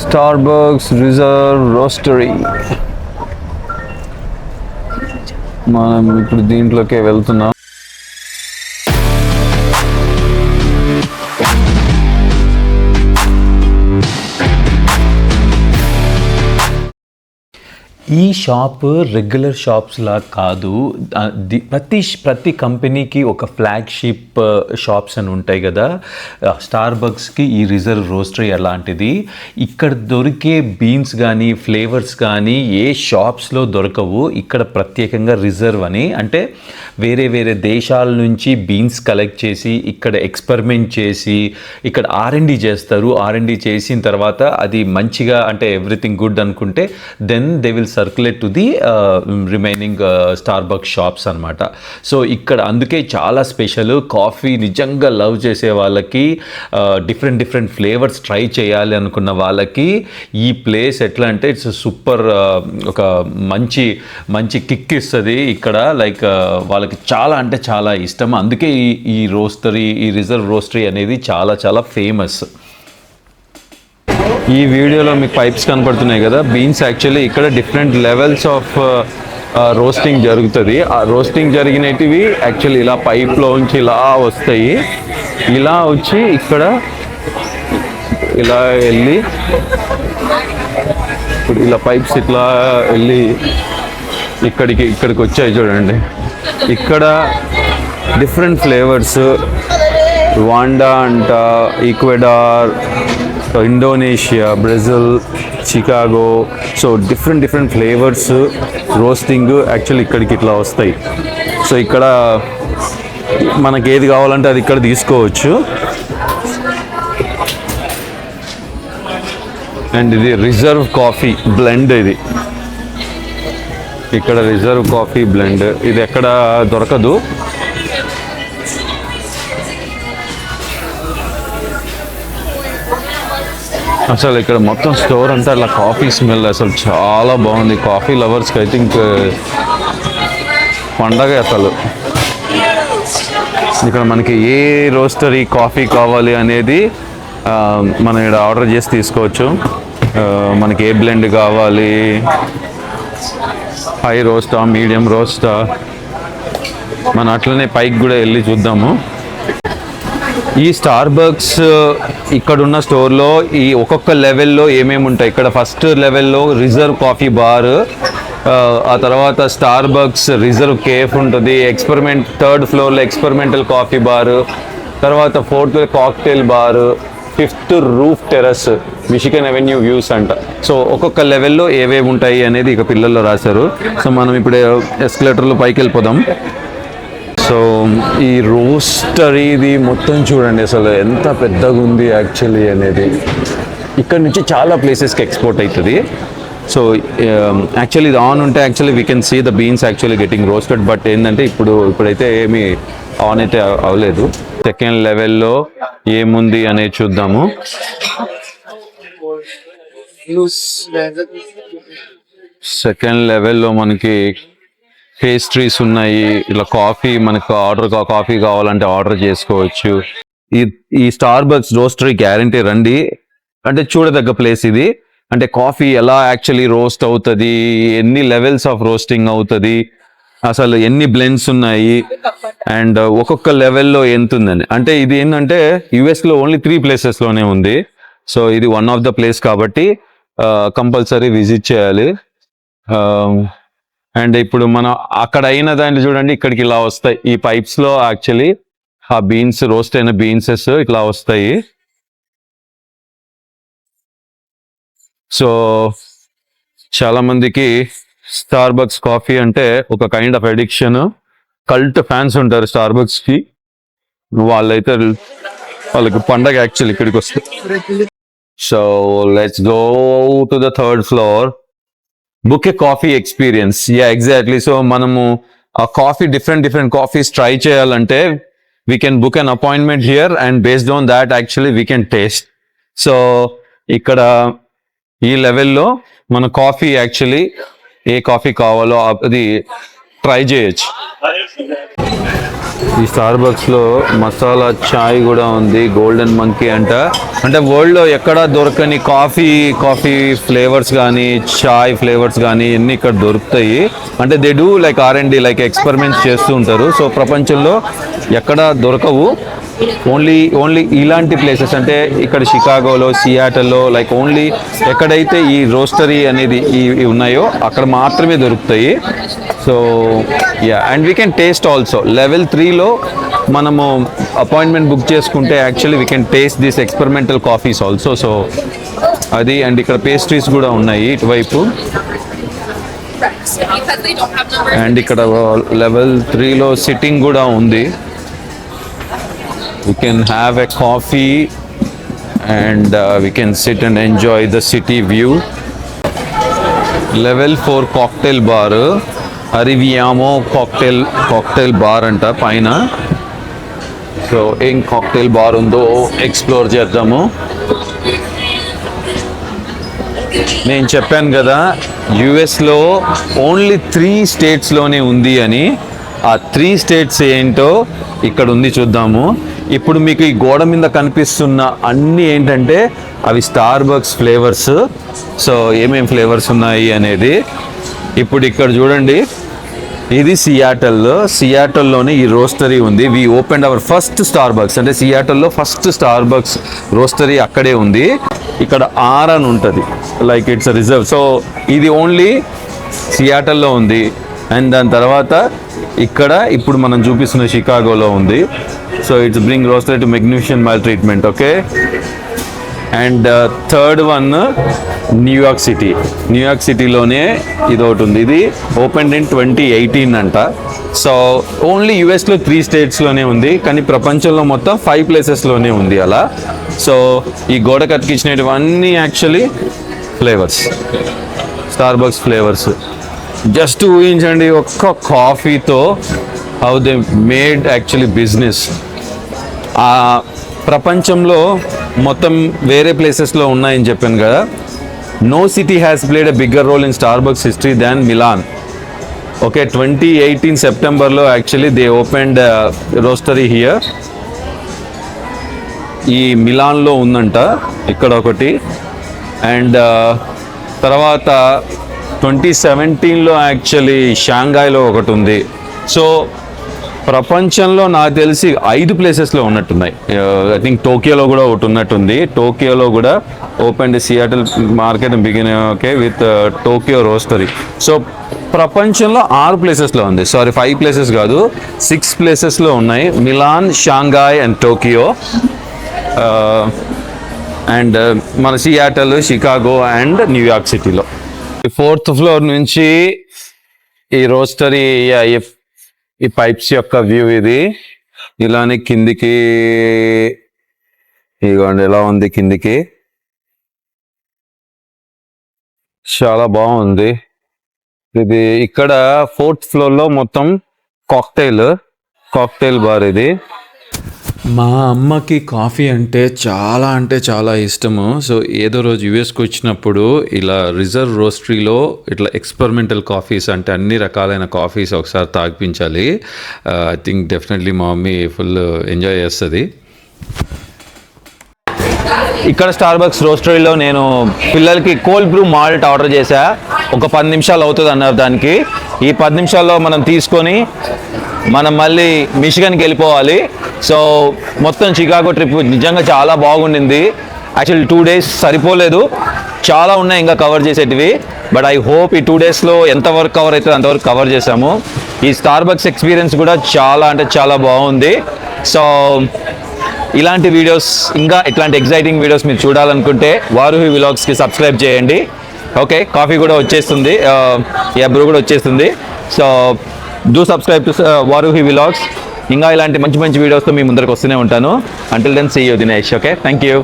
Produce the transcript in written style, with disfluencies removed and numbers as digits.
Starbucks reserve రోస్టరీ. మనం ఇప్పుడు దీంట్లోకే వెళ్తున్నాం. ఈ షాప్ రెగ్యులర్ షాప్స్ లా కాదు. ప్రతి కంపెనీకి ఒక ఫ్లాగ్షిప్ షాప్స్ అని ఉంటాయి కదా. స్టార్బక్స్కి ఈ రిజర్వ్ రోస్టరీ అలాంటిది. ఇక్కడ దొరికే బీన్స్ కానీ ఫ్లేవర్స్ కానీ ఏ షాప్స్లో దొరకవు. ఇక్కడ ప్రత్యేకంగా రిజర్వ్ అని, అంటే వేరే వేరే దేశాల నుంచి బీన్స్ కలెక్ట్ చేసి ఇక్కడ ఎక్స్పెరిమెంట్ చేసి ఇక్కడ R&D చేస్తారు. R&D చేసిన తర్వాత అది మంచిగా, అంటే ఎవ్రీథింగ్ గుడ్ అనుకుంటే then they will circulate to the remaining Starbucks shops అనమాట. సో ఇక్కడ అందుకే చాలా స్పెషల్. కాఫీ నిజంగా లవ్ చేసే వాళ్ళకి, డిఫరెంట్ ఫ్లేవర్స్ ట్రై చేయాలి అనుకున్న వాళ్ళకి ఈ ప్లేస్ ఎట్లా అంటే ఇట్స్ సూపర్, ఒక మంచి కిక్ ఇస్తుంది ఇక్కడ. లైక్ వాళ్ళకి చాలా అంటే చాలా ఇష్టం. అందుకే ఈ రోస్టరీ, ఈ రిజర్వ్ రోస్టరీ అనేది చాలా ఫేమస్. ఈ వీడియోలో మీకు పైప్స్ కనపడుతున్నాయి కదా, బీన్స్ యాక్చువల్లీ ఇక్కడ డిఫరెంట్ లెవెల్స్ ఆఫ్ రోస్టింగ్ జరుగుతుంది. ఆ రోస్టింగ్ జరిగినవి యాక్చువల్లీ ఇలా పైప్లోంచి ఇలా వస్తాయి. ఇలా వచ్చి ఇక్కడ ఇలా వెళ్ళి, ఇప్పుడు ఇలా పైప్స్ ఇట్లా వెళ్ళి ఇక్కడికి వచ్చాయి చూడండి. ఇక్కడ డిఫరెంట్ ఫ్లేవర్స్, రువాండా అంట, Ecuador, Indonesia, Brazil, Chicago, so different flavours roasting actually ఇక్కడికి ఇట్లా వస్తాయి. సో ఇక్కడ మనకి ఏది కావాలంటే అది ఇక్కడ తీసుకోవచ్చు. అండ్ ఇది రిజర్వ్ కాఫీ బ్లెండ్. ఇది ఇక్కడ రిజర్వ్ కాఫీ బ్లెండ్, ఇది ఎక్కడ దొరకదు. అసలు ఇక్కడ మొత్తం స్టోర్ అంతా అలా కాఫీ స్మెల్ అసలు చాలా బాగుంది. కాఫీ లవర్స్కి ఐ థింక్ పండగ అసలు. ఇక్కడ మనకి ఏ రోస్టరీ కాఫీ కావాలి అనేది మనం ఇక్కడ ఆర్డర్ చేసి తీసుకోవచ్చు. మనకి ఏ బ్లెండ్ కావాలి, హై రోస్టా, మీడియం రోస్టా, మనం అట్లనే పైకి కూడా వెళ్ళి చూద్దాము. ఈ స్టార్బక్స్ ఇక్కడున్న స్టోర్లో ఈ ఒక్కొక్క లెవెల్లో ఏమేమి ఉంటాయి. ఇక్కడ ఫస్ట్ లెవెల్లో రిజర్వ్ కాఫీ బార్, ఆ తర్వాత స్టార్బక్స్ రిజర్వ్ కేఫ్ ఉంటుంది. థర్డ్ ఫ్లోర్లో ఎక్స్పెరిమెంటల్ కాఫీ బార్, తర్వాత fourth cocktail bar, fifth roof terrace, Michigan avenue views అంట. సో ఒక్కొక్క లెవెల్లో ఏవేవి ఉంటాయి అనేది ఇక పిల్లల్లో రాశారు. సో మనం ఇప్పుడు ఎస్కలేటర్లో పైకి వెళ్ళిపోదాం. సో ఈ రోస్టరీది మొత్తం చూడండి అసలు ఎంత పెద్దగా ఉంది యాక్చువల్లీ అనేది. ఇక్కడ నుంచి చాలా ప్లేసెస్కి ఎక్స్పోర్ట్ అవుతుంది. సో యాక్చువల్లీ ఇది ఆన్ ఉంటే actually we can see the beans actually getting roasted. But ఏంటంటే ఇప్పుడైతే ఏమీ ఆన్ అయితే అవ్వలేదు. సెకండ్ లెవెల్లో ఏముంది అనేది చూద్దాము. సెకండ్ లెవెల్లో మనకి పేస్ట్రీస్ ఉన్నాయి. ఇలా కాఫీ, మనకు కాఫీ కావాలంటే ఆర్డర్ చేసుకోవచ్చు. ఈ స్టార్బక్స్ రోస్టరీ గ్యారంటీ రండి, అంటే చూడదగ్గ ప్లేస్ ఇది. అంటే కాఫీ ఎలా యాక్చువల్లీ రోస్ట్ అవుతుంది, ఎన్ని లెవెల్స్ ఆఫ్ రోస్టింగ్ అవుతుంది, అసలు ఎన్ని బ్లెండ్స్ ఉన్నాయి, అండ్ ఒక్కొక్క లెవెల్లో ఎంత ఉందని. అంటే ఇది ఏంటంటే యుఎస్లో ఓన్లీ 3 ప్లేసెస్లోనే ఉంది. సో ఇది వన్ ఆఫ్ ద ప్లేస్ కాబట్టి కంపల్సరీ విజిట్ చేయాలి. అండ్ ఇప్పుడు మనం అక్కడ అయిన దాన్ని చూడండి, ఇక్కడికి ఇలా వస్తాయి. ఈ పైప్స్లో యాక్చువల్లీ ఆ బీన్స్, రోస్ట్ అయిన బీన్సెస్ ఇట్లా వస్తాయి. సో చాలా మందికి స్టార్బక్స్ కాఫీ అంటే ఒక kind of addiction. Cult fans ఉంటారు స్టార్బక్స్కి. వాళ్ళకి పండగ యాక్చువల్లీ ఇక్కడికి వస్తుంది. So let's go to the third floor. Book A coffee experience. Yeah exactly. So మనము ఆ కాఫీ డిఫరెంట్ కాఫీస్ ట్రై చేయాలంటే we can book an appointment here and based on that actually we can taste. So ఇక్కడ ఈ లెవెల్లో మన coffee actually ఏ coffee కావాలో అది try చేయొచ్చు. ఈ స్టార్ బక్స్ లో మసాలా చాయ్ కూడా ఉంది, గోల్డెన్ మంకీ అంట. అంటే వరల్డ్ లో ఎక్కడ దొరకని కాఫీ ఫ్లేవర్స్ కానీ చాయ్ ఫ్లేవర్స్ కానీ అన్ని ఇక్కడ దొరుకుతాయి. అంటే they do like R&D, like experiments చేస్తూ ఉంటారు. సో ప్రపంచంలో ఎక్కడ దొరకవు, ఓన్లీ ఇలాంటి ప్లేసెస్ అంటే ఇక్కడ షికాగోలో, సియాటల్లో, లైక్ ఓన్లీ ఎక్కడైతే ఈ రోస్టరీ అనేది ఇవి ఉన్నాయో అక్కడ మాత్రమే దొరుకుతాయి. So yeah, and we can taste also. Level 3లో మనము అపాయింట్మెంట్ బుక్ చేసుకుంటే actually we can taste this experimental coffees also. So అది, అండ్ ఇక్కడ పేస్ట్రీస్ కూడా ఉన్నాయి ఇటువైపు. అండ్ ఇక్కడ లెవెల్ 3లో సిట్టింగ్ కూడా ఉంది. We can have a coffee and we can sit and enjoy the city view. Level 4 cocktail bar, Arriviamo cocktail bar anta paina. So in cocktail bar undo explore చేద్దాము. నేను చెప్పాను కదా యుఎస్లో only 3 స్టేట్స్లోనే ఉంది అని. ఆ 3 స్టేట్స్ ఏంటో ఇక్కడ ఉంది, చూద్దాము. ఇప్పుడు మీకు ఈ గోడ మీద కనిపిస్తున్న అన్నీ ఏంటంటే అవి స్టార్ బక్స్ ఫ్లేవర్స్. సో ఏమేం ఫ్లేవర్స్ ఉన్నాయి అనేది ఇప్పుడు ఇక్కడ చూడండి. ఇది సియాటల్లోనే ఈ రోస్టరీ ఉంది. We opened our first Starbucks, అంటే సియాటల్లో ఫస్ట్ స్టార్ బక్స్ రోస్టరీ అక్కడే ఉంది. ఇక్కడ R అని ఉంటుంది, లైక్ ఇట్స్ రిజర్వ్. సో ఇది ఓన్లీ సియాటల్లో ఉంది. అండ్ దాని తర్వాత ఇక్కడ ఇప్పుడు మనం చూపిస్తున్న షికాగోలో ఉంది. So it's bring roastery to magnificent mile treatment. Okay, and third one New York సిటీలోనే ఇది ఒకటి ఉంది. ఇది ఓపెన్ ఇన్ 2018 అంట. సో ఓన్లీ యుఎస్లో 3 స్టేట్స్లోనే ఉంది, కానీ ప్రపంచంలో మొత్తం 5 ప్లేసెస్లోనే ఉంది అలా. సో ఈ గోడకు అతికించినటువన్నీ actually flavours, Starbucks flavours. Just ఊహించండి, ఒక్క కాఫీతో how they made actually business. ప్రపంచంలో మొత్తం వేరే ప్లేసెస్లో ఉన్నాయని చెప్పాను కదా. No city has played a bigger role in Starbucks history than Milan. Okay, 2018 సెప్టెంబర్లో actually they opened roastery here. ఈ మిలాన్లో ఉందంట ఇక్కడ ఒకటి. అండ్ తర్వాత 2017లో యాక్చువల్లీ షాంఘాయ్లో ఒకటి ఉంది. సో ప్రపంచంలో నాకు తెలిసి 5 ప్లేసెస్లో ఉన్నట్టున్నాయి. ఐ థింక్ టోక్యోలో కూడా ఒకటి ఉన్నట్టుంది. టోక్యోలో కూడా open Seattle market begin, okay, with Tokyo roastery. So ప్రపంచంలో 6 ప్లేసెస్లో ఉంది. సారీ, 5 ప్లేసెస్ కాదు, 6 ప్లేసెస్లో ఉన్నాయి. Milan, Shanghai and Tokyo. And మన సియాటల్, షికాగో అండ్ న్యూయార్క్ సిటీలో. 4th ఫ్లోర్ నుంచి ఈ రోస్టరీ, ఈ పైప్స్ యొక్క వ్యూ ఇది. ఇలానే కిందికి ఇదిగోండి ఎలా ఉంది కిందికి, చాలా బాగుంది ఇది. ఇక్కడ 4th ఫ్లోర్లో మొత్తం కాక్టైల్ బార్ ఇది. మా అమ్మకి కాఫీ అంటే చాలా ఇష్టము. సో ఏదో రోజు యూఎస్కి వచ్చినప్పుడు ఇలా రిజర్వ్ రోస్టరీలో ఇట్లా ఎక్స్పెరిమెంటల్ కాఫీస్, అంటే అన్ని రకాలైన కాఫీస్ ఒకసారి తాగిపించాలి. ఐ థింక్ డెఫినెట్లీ మా మమ్మీ ఫుల్ ఎంజాయ్ చేస్తుంది. ఇక్కడ స్టార్ బక్స్ రోస్టరీలో నేను పిల్లలకి కోల్డ్ బ్రూ మాల్ట్ ఆర్డర్ చేశా. ఒక 10 నిమిషాలు అవుతుంది అన్నారు దానికి. ఈ 10 నిమిషాల్లో మనం తీసుకొని మనం మళ్ళీ మిషిగన్కి వెళ్ళిపోవాలి. సో మొత్తం షికాగో ట్రిప్ నిజంగా చాలా బాగుండింది. యాక్చువల్లీ 2 days సరిపోలేదు, చాలా ఉన్నాయి ఇంకా కవర్ చేసేటివి. బట్ ఐ హోప్ ఈ 2 daysలో ఎంతవరకు కవర్ అవుతుంది అంతవరకు కవర్ చేసాము. ఈ స్టార్ బక్స్ ఎక్స్పీరియన్స్ కూడా చాలా బాగుంది. సో ఇలాంటి వీడియోస్, ఇంకా ఇట్లాంటి ఎగ్జైటింగ్ వీడియోస్ మీరు చూడాలనుకుంటే వారుహి వ్లాగ్స్కి సబ్స్క్రైబ్ చేయండి. ఓకే, కాఫీ కూడా వచ్చేస్తుంది, బ్రూ కూడా వచ్చేస్తుంది. So do subscribe to Varuhi vlogs. ఇంకా ఇలాంటి మంచి వీడియోస్తో మీ ముందరకు వస్తూనే ఉంటాను. Until then see you Dinesh. Okay, thank you.